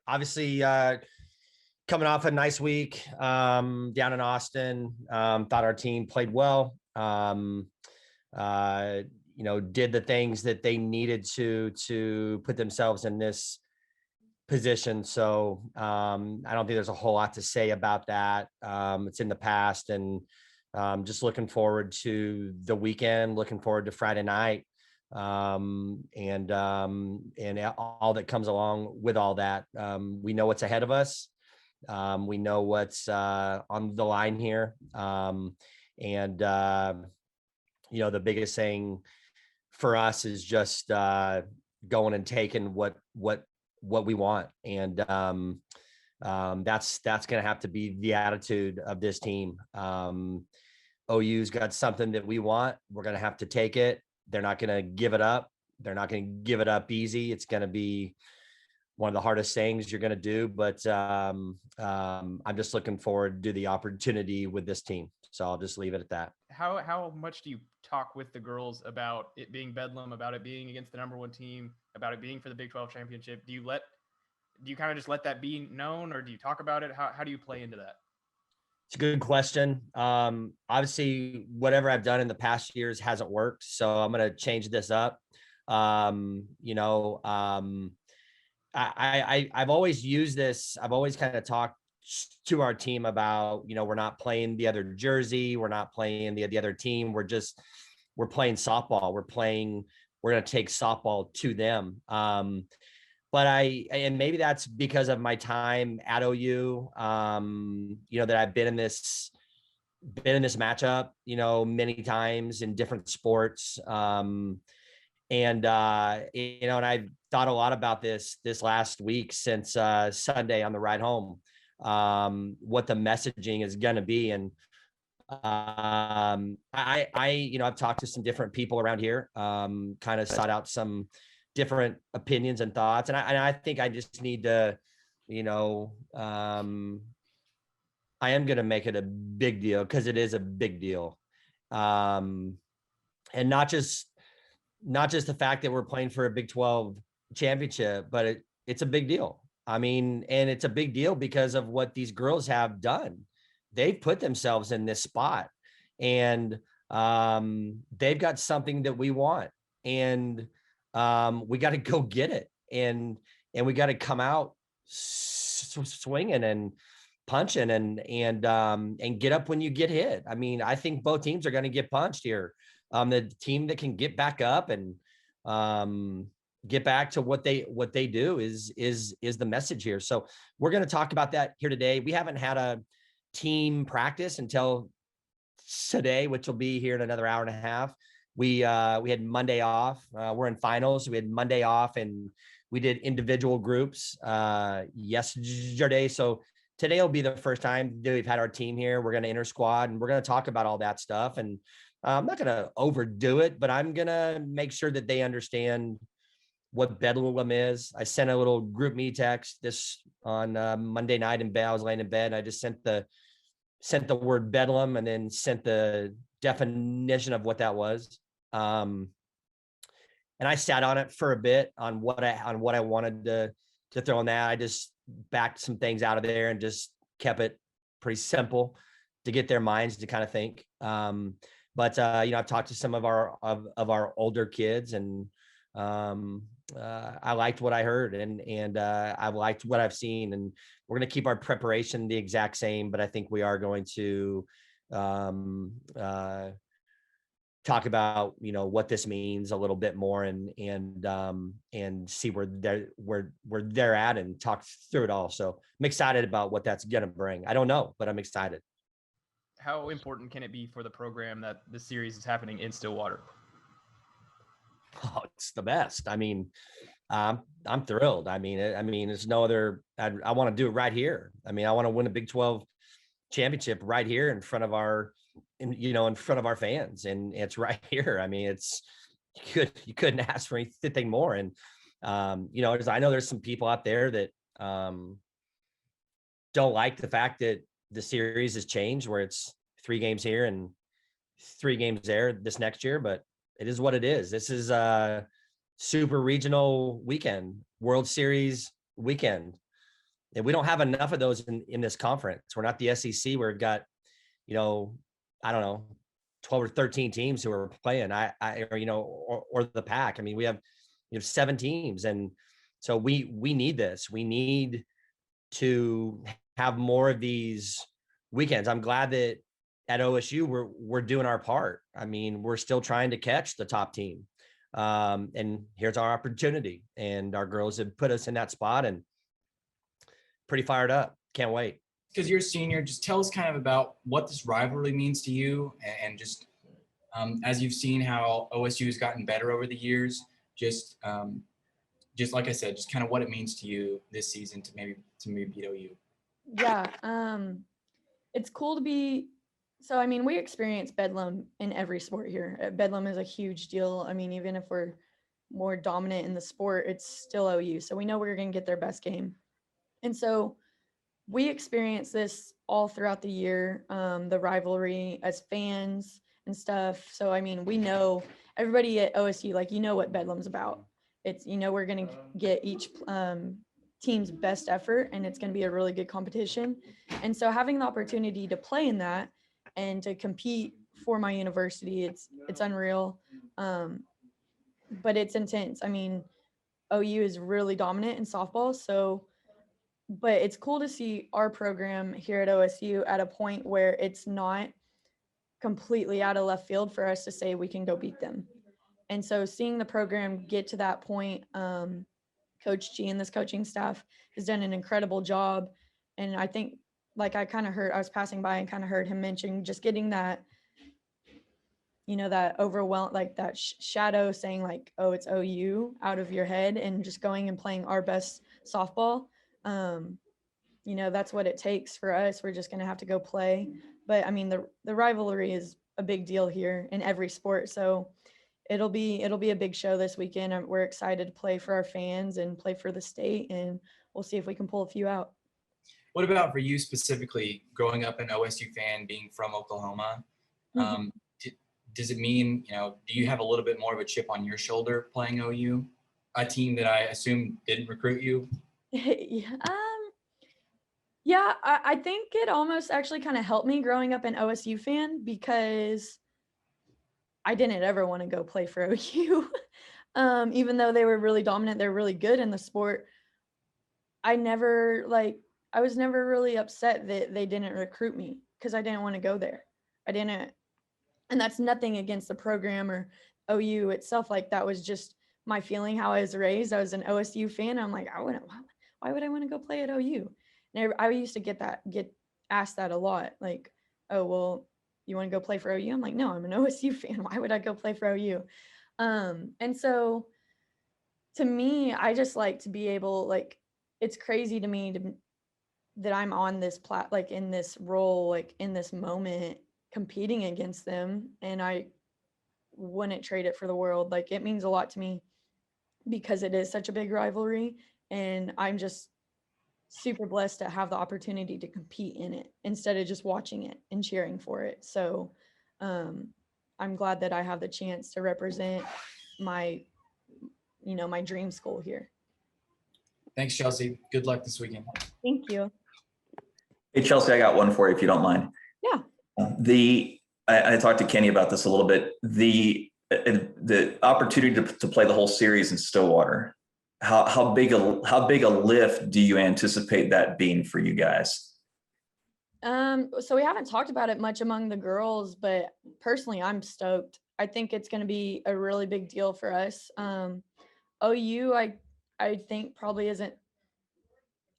Obviously, coming off a nice week down in Austin. Thought our team played well. Did the things that they needed to put themselves in this position. So I don't think there's a whole lot to say about that. It's in the past, and just looking forward to the weekend, looking forward to Friday night, and all that comes along with all that. We know what's ahead of us. We know what's on the line here. The biggest thing for us is just going and taking what we want. And that's going to have to be the attitude of this team. OU's got something that we want. We're going to have to take it. They're not going to give it up. They're not going to give it up easy. It's going to be one of the hardest things you're going to do, but I'm just looking forward to the opportunity with this team. So I'll just leave it at that. How much do you talk with the girls about it being Bedlam, about it being against the number one team, about it being for the Big 12 championship? Do you kind of just let that be known, or do you talk about it? How do you play into that? It's a good question. Obviously, whatever I've done in the past years hasn't worked, so I'm going to change this up. I've always used this. I've always kind of talked to our team about, we're not playing the other jersey. We're not playing the other team. We're playing softball. We're going to take softball to them. And maybe that's because of my time at OU, that I've been in this matchup, many times in different sports. And I've thought a lot about this last week since Sunday on the ride home, what the messaging is going to be. And I've talked to some different people around here, kind of sought out some different opinions and thoughts. And I think I just need to, I am going to make it a big deal, because it is a big deal. And not just the fact that we're playing for a Big 12 championship, but it's a big deal. I mean, and it's a big deal because of what these girls have done. They've put themselves in this spot, and they've got something that we want, and we got to go get it. And we got to come out swinging and punching and get up when you get hit. I mean, I think both teams are going to get punched here. The team that can get back up and get back to what they do is the message here. So we're going to talk about that here today. We haven't had a team practice until today, which will be here in another hour and a half. We had Monday off. We're in finals. So we had Monday off, and we did individual groups yesterday. So today will be the first time that we've had our team here. We're going to inter squad, and we're going to talk about all that stuff. And I'm not going to overdo it, but I'm going to make sure that they understand what Bedlam is. I sent a little group me text this on Monday night in bed. I was laying in bed, and I just sent the word Bedlam, and then sent the definition of what that was. And I sat on it for a bit on what I wanted to throw in that. I just backed some things out of there and just kept it pretty simple to get their minds to kind of think. But I've talked to some of our older kids, and I liked what I heard, and I liked what I've seen, and we're going to keep our preparation the exact same, but I think we are going to talk about what this means a little bit more, and see where they're at, and talk through it all. So I'm excited about what that's going to bring. I don't know, but I'm excited. How important can it be for the program that the series is happening in Stillwater? Oh, it's the best. I mean, I'm thrilled. I mean, there's no other. I want to do it right here. I mean, I want to win a Big 12 championship right here in front of our fans, and it's right here. I mean, you couldn't ask for anything more. And I know there's some people out there that don't like the fact that the series has changed, where it's 3 games here and 3 games there this next year, but it is what it is. This is a super regional weekend, World Series weekend. And we don't have enough of those in this conference. We're not the SEC where we've got, I don't know, 12 or 13 teams who are playing, or the pack. I mean, we have 7 teams. And so we need this. We need to have more of these weekends. I'm glad that at OSU, we're doing our part. I mean, we're still trying to catch the top team. And here's our opportunity. And our girls have put us in that spot and pretty fired up. Can't wait. Because you're a senior, just tell us kind of about what this rivalry means to you, and just as you've seen how OSU has gotten better over the years, just like I said, just kind of what it means to you this season to maybe beat OU. Yeah, it's cool to be. So I mean, we experience Bedlam in every sport here. Bedlam is a huge deal. I mean, even if we're more dominant in the sport, it's still OU. So we know we're going to get their best game. And so we experience this all throughout the year, the rivalry as fans and stuff. So, I mean, we know everybody at OSU, like, what Bedlam's about. It's, we're going to get each team's best effort, and it's going to be a really good competition. And so having the opportunity to play in that and to compete for my university, it's unreal. But it's intense. I mean, OU is really dominant in softball. So, but it's cool to see our program here at OSU at a point where it's not completely out of left field for us to say we can go beat them. And so seeing the program get to that point, Coach G and this coaching staff has done an incredible job. And I think, like, I was passing by and kind of heard him mention just getting that, that overwhelm, like that shadow saying like, oh, it's OU out of your head, and just going and playing our best softball. That's what it takes for us. We're just going to have to go play. But I mean, the rivalry is a big deal here in every sport. So it'll be a big show this weekend. We're excited to play for our fans and play for the state, and we'll see if we can pull a few out. What about for you specifically, growing up an OSU fan, being from Oklahoma? Mm-hmm. Does it mean, do you have a little bit more of a chip on your shoulder playing OU, a team that I assume didn't recruit you? Yeah, I think it almost actually kind of helped me growing up an OSU fan, because I didn't ever want to go play for OU. Even though they were really dominant, they're really good in the sport. I was never really upset that they didn't recruit me, because I didn't want to go there. And that's nothing against the program or OU itself. Like, that was just my feeling, how I was raised. I was an OSU fan. I'm like, why would I want to go play at OU? And I used to get asked that a lot. Like, oh, well, you want to go play for OU? I'm like, no, I'm an OSU fan. Why would I go play for OU? And so to me, I just like to be able, like, it's crazy to me that I'm on this in this role, like in this moment, competing against them, and I wouldn't trade it for the world. Like, it means a lot to me because it is such a big rivalry, and I'm just super blessed to have the opportunity to compete in it instead of just watching it and cheering for it. So I'm glad that I have the chance to represent my dream school here. Thanks, Chelsea. Good luck this weekend. Thank you. Hey, Chelsea, I got one for you if you don't mind. Yeah. I talked to Kenny about this a little bit. The opportunity to play the whole series in Stillwater, how big a lift do you anticipate that being for you guys? So we haven't talked about it much among the girls, but personally, I'm stoked. I think it's going to be a really big deal for us. OU, I think probably isn't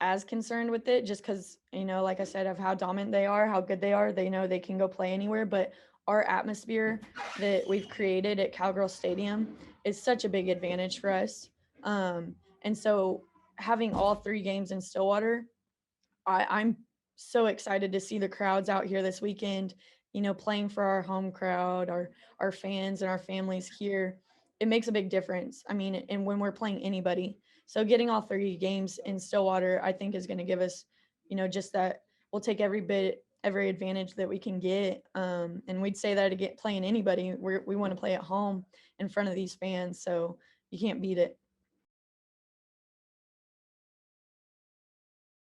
as concerned with it, just because, like I said, of how dominant they are, how good they are. They know they can go play anywhere, but our atmosphere that we've created at Cowgirls Stadium is such a big advantage for us. And so having all 3 games in Stillwater, I'm so excited to see the crowds out here this weekend, playing for our home crowd, our fans and our families here. It makes a big difference. I mean, and when we're playing anybody. So getting all 3 games in Stillwater, I think is going to give us, just that we'll take every advantage that we can get. And we'd say that to playing anybody, we want to play at home in front of these fans. So you can't beat it.